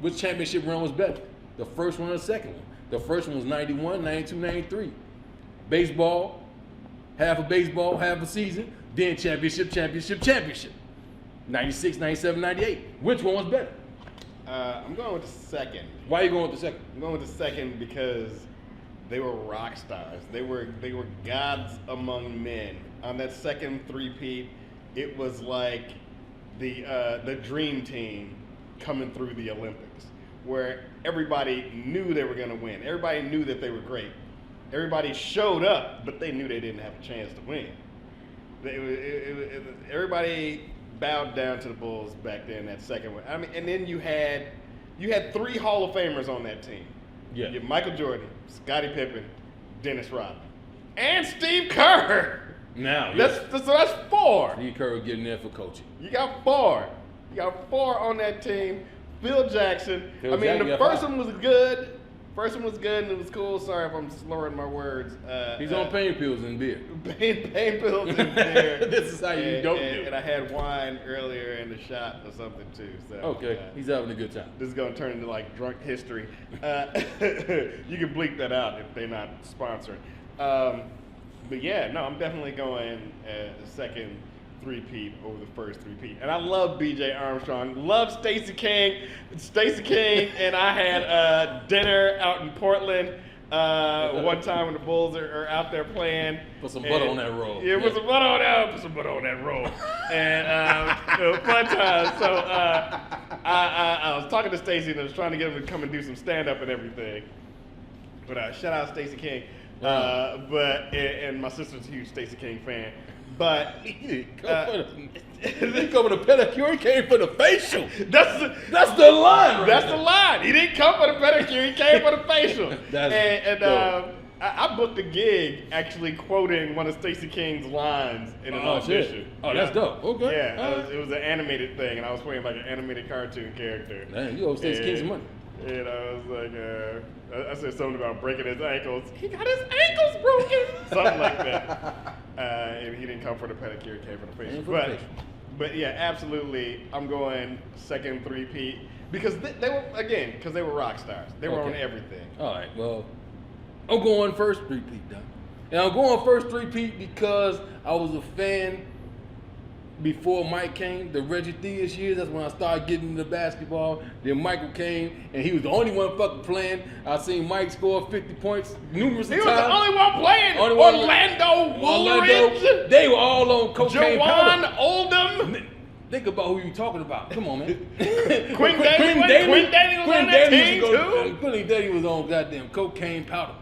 which championship run was better? The first one or the second one? The first one was 91, 92, 93. Baseball, half a season, then championship. 96, 97, 98. Which one was better? I'm going with the second. Why are you going with the second? I'm going with the second because they were rock stars. They were gods among men. On that second three-peat, it was like the dream team coming through the Olympics, where everybody knew they were going to win. Everybody knew that they were great. Everybody showed up, but they knew they didn't have a chance to win. Everybody bowed down to the Bulls back then. That second one. I mean, and then you had 3 Hall of Famers on that team. Yeah. You had Michael Jordan, Scottie Pippen, Dennis Rodman, and Steve Kerr. Now, that's 4. Steve Kerr getting there for coaching. You got 4. You got 4 on that team. Phil Jackson. The first one was good. First one was good and it was cool. Sorry if I'm slurring my words. He's on pain pills and beer. Pain pills and beer. This is how you don't do. And I had wine earlier in the shot or something too. So, okay, he's having a good time. This is going to turn into like drunk history. You can bleep that out if they're not sponsoring. But yeah, no, I'm definitely going second three-peat over the first three-peat. And I love B.J. Armstrong. Love Stacey King. Stacey King and I had dinner out in Portland one time when the Bulls are out there playing. Put some butter on that roll. Yeah, put some butter on that. Put some butter on that roll. And it was fun time. So I was talking to Stacey and I was trying to get him to come and do some stand-up and everything. But shout out Stacey King. And my sister's a huge Stacey King fan. But he come with a pedicure. He came for the facial. That's the line. That's the line. He didn't come for the pedicure. He came for the facial. I booked a gig actually quoting one of Stacey King's lines in an audition. Shit. Oh, that's dope. Okay. Yeah, it was an animated thing, and I was playing like an animated cartoon character. Man, you owe Stacey King some money. And I was like, I said something about breaking his ankles. He got his ankles broken. Something like that. And he didn't come for the pedicure, he came for the facial. But yeah, absolutely, I'm going second three-peat because they were rock stars. They were on everything. All right, well, I'm going first three-peat, Doc. And I'm going first three-peat because I was a fan before Mike came, the Reggie Theus years. That's when I started getting into basketball. Then Michael came, and he was the only one fucking playing. I seen Mike score 50 points numerous times. He was the only one playing. Orlando Woolridge. They were all on cocaine powder. Jawan Oldham. Think about who you talking about. Come on, man. Quinn Daly was on that team, too. Quinn Daly was on goddamn cocaine powder.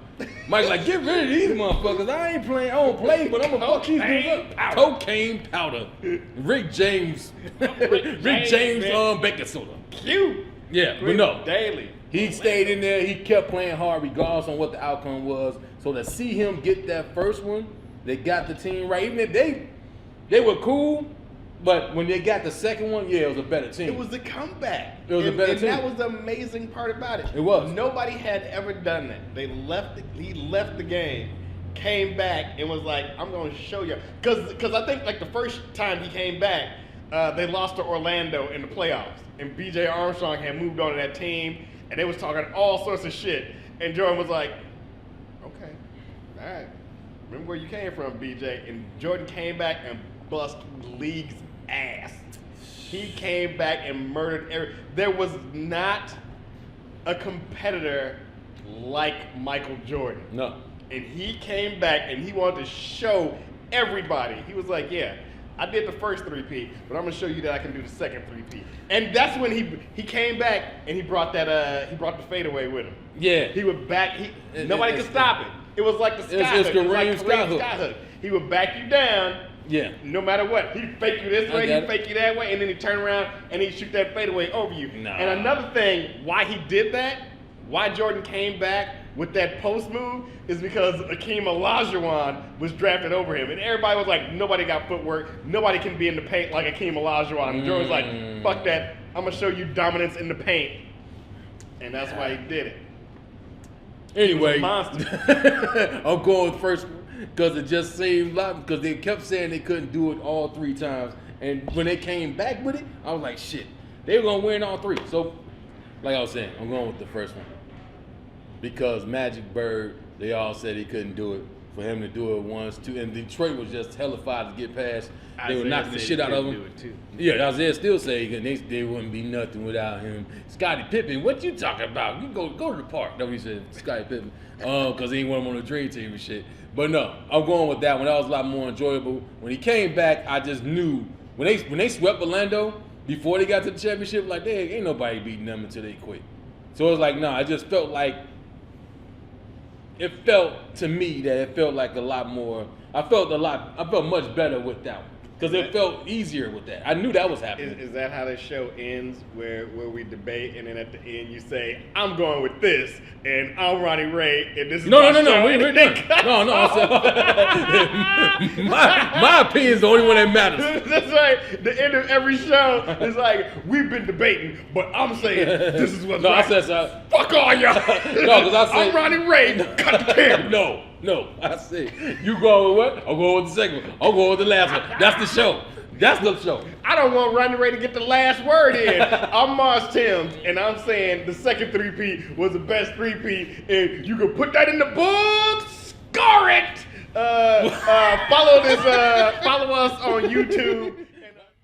Mike like, get rid of these motherfuckers. I ain't playing. I don't play, but I'm gonna fuck these dudes up. Cocaine powder. Rick James. Baking soda. Cute. Yeah, but no. Daly. He stayed in there. He kept playing hard regardless on what the outcome was. So to see him get that first one, they got the team right. Even if they were cool, but when they got the second one, yeah, it was a better team. It was a comeback. It was a better team. And that was the amazing part about it. It was. Nobody had ever done that. He left the game, came back, and was like, I'm going to show you. Because I think like the first time he came back, they lost to Orlando in the playoffs. And B.J. Armstrong had moved on to that team, and they was talking all sorts of shit. And Jordan was like, okay, all right. Remember where you came from, B.J. And Jordan came back and bust the league's ass. He came back and murdered there was not a competitor like Michael Jordan. No. And he came back and he wanted to show everybody. He was like, yeah, I did the first three-peat, but I'm gonna show you that I can do the second three-peat. And that's when he came back and he brought the fadeaway with him. Yeah. He would back nobody could stop it. It was like the sky hook. It was like Kareem sky hook. He would back you down. Yeah. No matter what. He'd fake you this way, he'd fake you that way, and then he'd turn around and he'd shoot that fadeaway over you. Nah. And another thing, why he did that, why Jordan came back with that post move, is because Akeem Olajuwon was drafted over him. And everybody was like, nobody got footwork. Nobody can be in the paint like Akeem Olajuwon. And Jordan was like, fuck that. I'm going to show you dominance in the paint. And that's why he did it. Anyway, monster. I'm going with first because it just seemed like, because they kept saying they couldn't do it all 3 times. And when they came back with it, I was like, shit, They were gonna win all three. So, like I was saying, I'm going with the first one because Magic Bird. They all said he couldn't do it. For him to do it once, two, and Detroit was just hellified to get past. They were knocking the shit out of him. Yeah, Isaiah still say they wouldn't be nothing without him. Scottie Pippen, what you talking about? You go to the park. That's what he said, Scottie Pippen, because he didn't want him on the dream team and shit. But no, I'm going with that one. That was a lot more enjoyable. When he came back, I just knew when they swept Orlando before they got to the championship, like they ain't nobody beating them until they quit. So it was like, I just felt like. It felt to me that it felt like a lot more. I felt much better with that one because it felt easier with that. I knew that was happening. Is that how the show ends, where we debate and then at the end you say, "I'm going with this," and I'm Ronnie Ray, and this is No. We're done. No. I said, my opinion's the only one that matters. That's right. The end of every show is like, we've been debating, but I'm saying this is what's right. I said so. Fuck all y'all. No, because I said I'm Ronnie Ray. Cut the camera. No. I said you going with what? I'm going with the second one. I'm going with the last one. That's the show. That's the show. I don't want Ronnie Ray to get the last word in. I'm Marz Timms, and I'm saying the second three-peat was the best three-peat, and you can put that in the books. Score it. Follow us on YouTube.